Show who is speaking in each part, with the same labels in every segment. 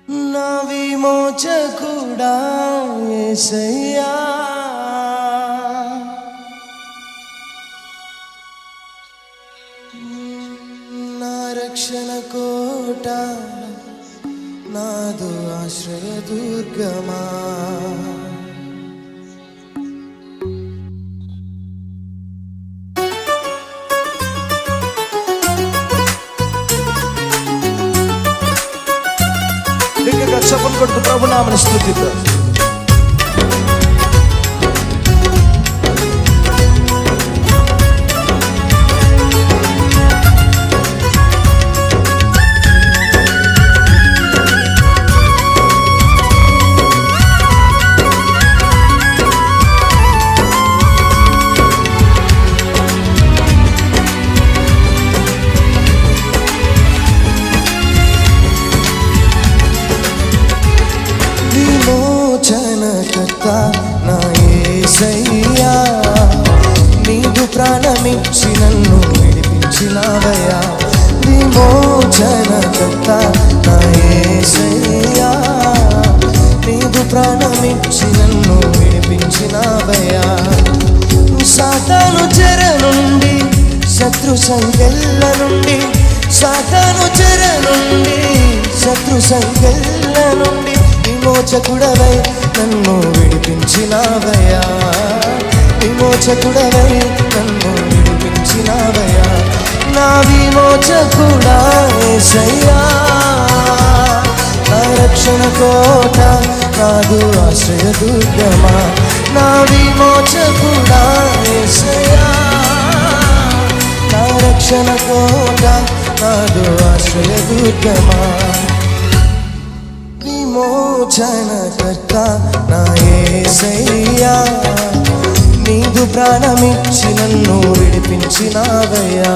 Speaker 1: నా విమోచకుడా యేసయ్యా, నా రక్షణ కోట, నాదు ఆశ్రయ దుర్గమా. చప్పలు కొట్టు ప్రభు నామని స్తుతిద్దాం. నా యేసయ్యా, నీదు ప్రాణమిచ్చి నన్ను విడిపించినావయ్యా. విమోచనకర్త నా యేసయ్యా, నీదు ప్రాణమిచ్చి నన్ను విడిపించినావయ్యా. సాతాను చెర నుండి, శత్రు సంకెళ్ళ నుండి, సాతాను చెర నుండి, శత్రు సంకెళ్ళ నుండి విమోచకుడవై నన్ను విడిపించినావయ్యా. విమోచకుడవై నన్ను విడిపించినావయ్యా. నా విమోచకుడా యేసయ్యా, నా రక్షణ కోట, నాదు ఆశ్రయ దుర్గమా. నా విమోచకుడా యేసయ్యా, నా రక్షణ కోట, నాదు ఆశ్రయ దుర్గమా. విమోచనకర్త నా యేసయ్యా, నీదు ప్రాణమిచ్చి నన్ను విడిపించినావయ్యా.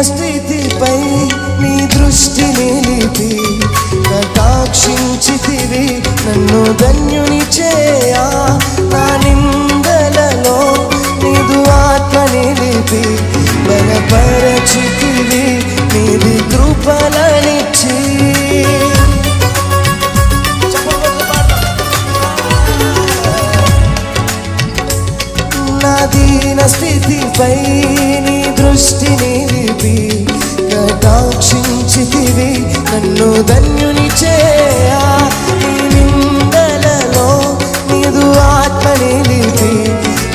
Speaker 1: స్థితిపై నీ దృష్టి నిలిపి కటాక్షించితివి నన్ను ధన్యుని చేయా. నా నిందలలో నీదు ఆత్మ నిలిపి బలపరచితివి నీది కృపలనిచ్చి. నా దీన స్థితిపై నీ దృష్టి నిలిపి కటాక్షించితివి నన్ను ధన్యుని చేయా. నీ నిందలలో నీదు ఆత్మ నిలిపి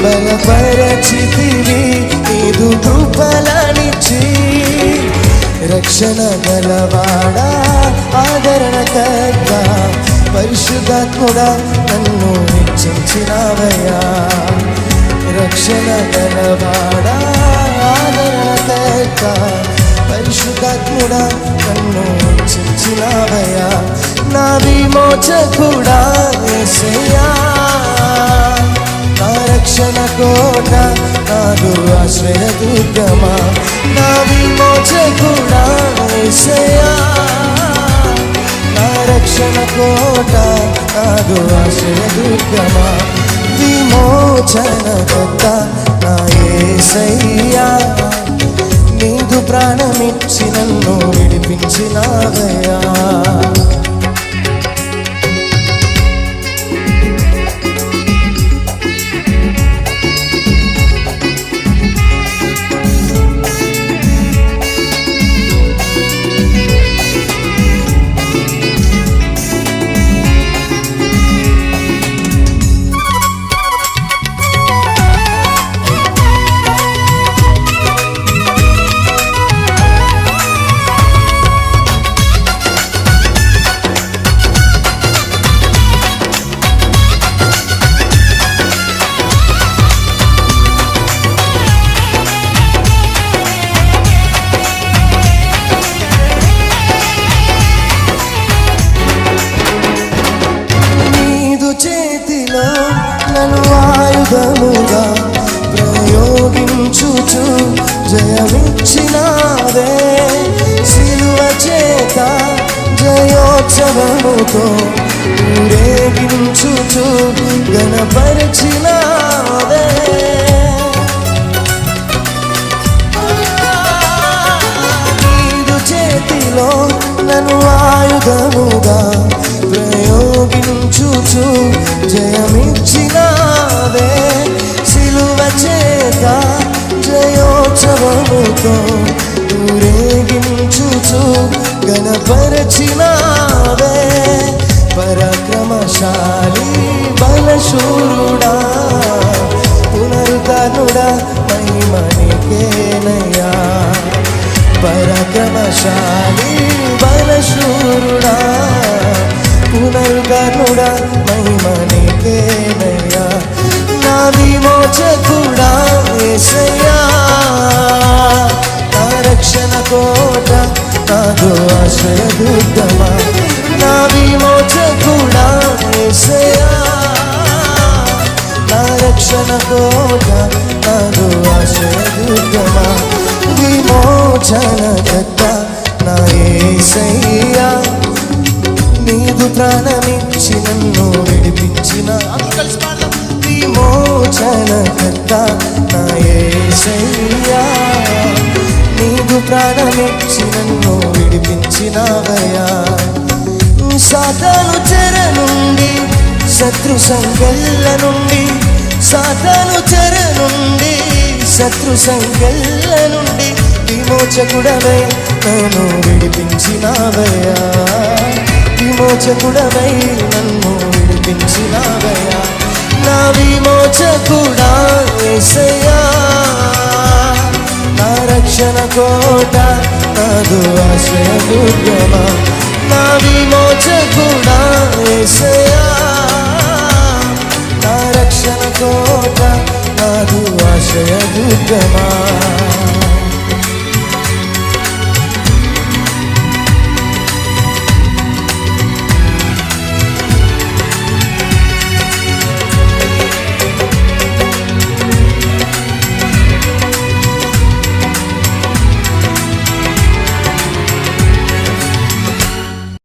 Speaker 1: బలపరచితివి నీదు కృపలనిచ్చి. రక్షణ గలవాడా, ఆదరణకర్త, పరిశుద్ధాత్ముడా నన్ను హెచ్చించినావయ్యా. రక్షణ గలవాడా, ఆదరణకర్త, పరిశుద్ధాత్ముడా నన్ను హెచ్చించినావయ్యా. నా విమోచకుడా యేసయ్యా, నా రక్షణ కోట, నాదు ఆశ్రయ దుర్గమా. నా విమోచకుడా యేసయ్యా, నా రక్షణ కోట, నాదు ఆశ్రయ దుర్గమా. విమోచనకర్త నా యేసయ్యా, నీదు ప్రాణమిచ్చి నన్ను విడిపించినావయ్యా. నన్ను ఆయుధముగా ప్రయోగించుచు జయమిచ్చినావే. సిలువ చేత జయోత్సవముతో ఊరేగించుచు గణపరచినావే. నీదు చేతిలో నన్ను ఆయుధముగా ప్రయోగించుచు జయమిచ్చినావే. సిలువ చేత జయోత్సవముతో ఊరేగించుచు గణపరచినావే. పరాక్రమశాలి బలశూరుడా పునరుద్ధరుడా మహిమ నీకేనయ్యా. పరాక్రమశాలి బలశూరుడా పునరుద్ధరుడా మహిమ నీకేనయ్యా. నా విమోచకుడా యేసయ్యా, నా రక్షణ కోట నాదు ఆశ్రయదుర్గమా. నా విమోచకుడా యేసయ్యా, నా రక్షణ కోట నాదు ఆశ్రయదుర్గమా. విమోచనకర్త నా యేసయ్యా, నీదు ప్రాణమిచ్చి నన్ను విడిపించిన విమోచనకర్త నా యేసయ్యా, నీదు ప్రాణమిచ్చి నన్ను విడిపించినావయ్యా. సాతాను చెర నుండి శత్రు సంకెళ్ళ నుండి, సాతాను చెర నుండి శత్రు సంకెళ్ళ నుండి విమోచకుడవై నన్ను విడిపించినావయ్యా. విమోచకుడవై నన్ను విడిపించినావయ్యా. నా విమోచకుడా యేసయ్యా, నా రక్షణ కోట నాదు ఆశ్రయదుర్గమా. నా విమోచకుడా యేసయ్యా, నా రక్షణ కోట నాదు ఆశ్రయదుర్గమా.